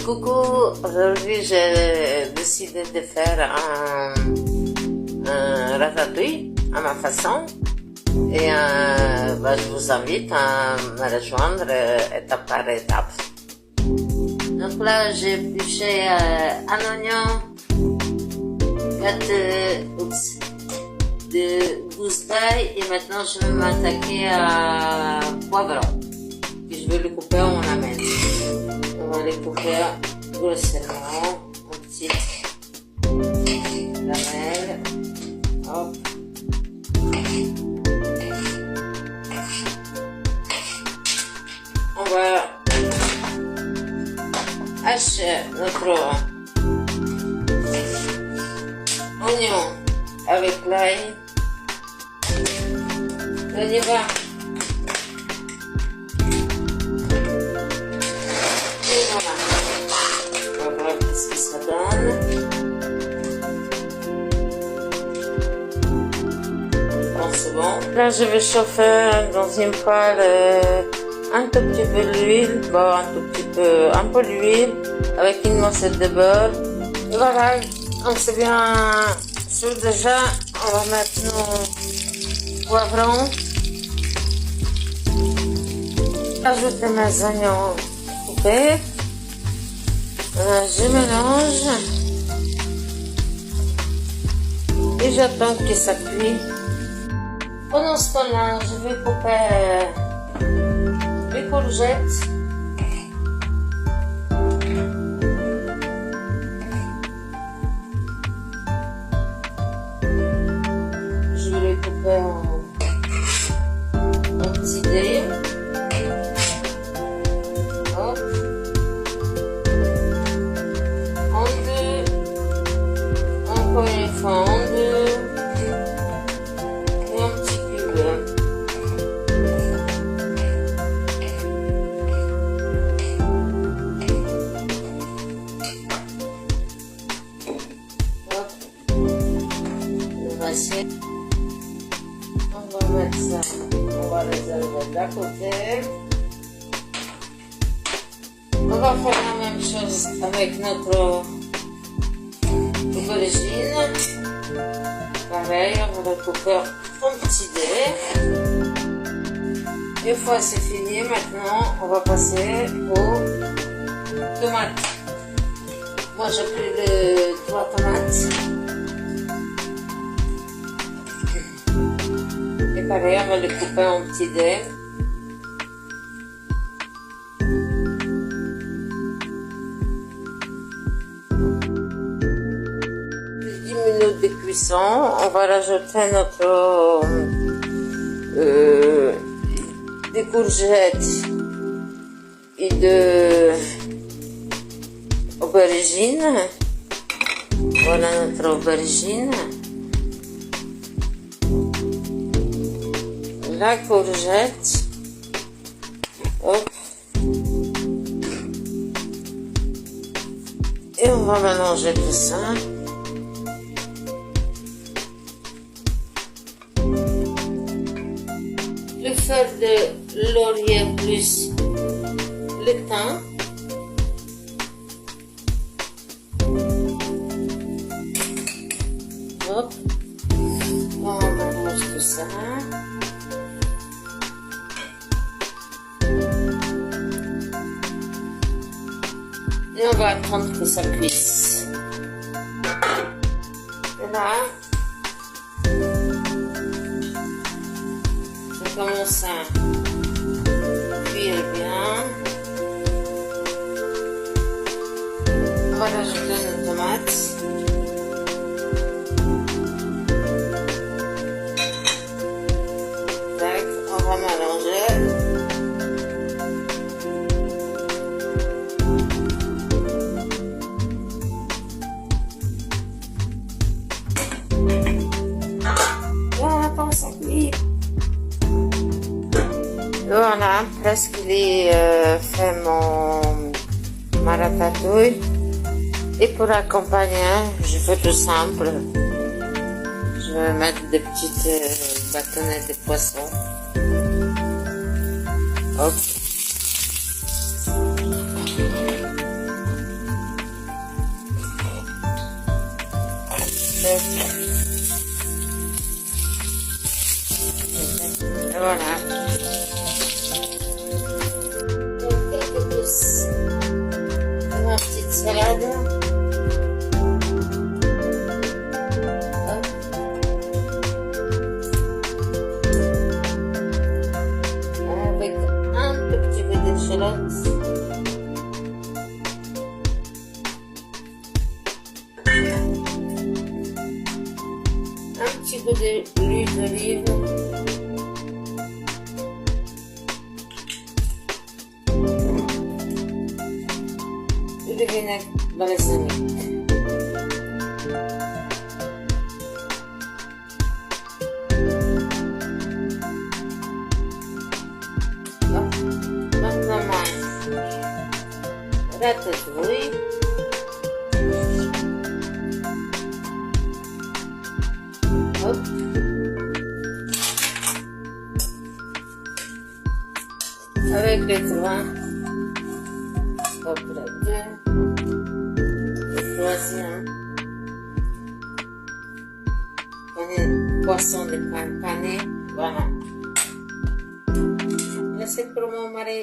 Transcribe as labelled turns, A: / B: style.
A: Coucou, aujourd'hui j'ai décidé de faire un ratatouille à ma façon et je vous invite à me rejoindre étape par étape. Donc là j'ai épluché un oignon, 4 de gousses d'ail et maintenant je vais m'attaquer à poivron que je vais le couper en lamelles. On va les couper grossièrement en petites lamelles. Hop. On va hacher notre oignon avec l'ail. On y va. Qu'est-ce que ça donne? Bon, c'est bon. Là, je vais chauffer dans une poêle un tout petit peu d'huile, un peu d'huile avec une morceau de beurre. Et voilà, on s'est bien chaud déjà. On va mettre nos poivrons. Ajouter mes oignons coupés. Je mélange et j'attends que ça cuit. Pendant ce temps-là, je vais couper les courgettes. Je vais les couper en petits dés. Hop. Encore une fois en deux et un petit cube. Hop. Le assiette. On va mettre ça, on va réserver d'à côté. On va faire la même chose avec notre aubergine. Pareil, on va le couper en petits dés. Une fois c'est fini, maintenant on va passer aux tomates. Moi j'ai pris 3 tomates. Et pareil, on va les couper en petits dés. De cuisson, on va rajouter notre des courgettes et de aubergine. Voilà notre aubergine, la courgette. Hop. Et on va mélanger tout ça. Le feuille de laurier plus le thym. Hop. On mélange tout ça. Et on va attendre que ça cuise. Et là, commence à cuire bien. On va rajouter nos tomates. Tac, on va mélanger. Et on attend ça cuire. Voilà, presque il fait ma ratatouille. Et pour accompagner, je fais tout simple. Je vais mettre des petites bâtonnets de poisson. Hop. peu d'huile d'olive. Et de vinaigre balsamique. Maintenant, ratatouille. Hop. Avec les trois. Hop là, le troisième. Poisson de pané. Voilà. Là, c'est pour mon mari.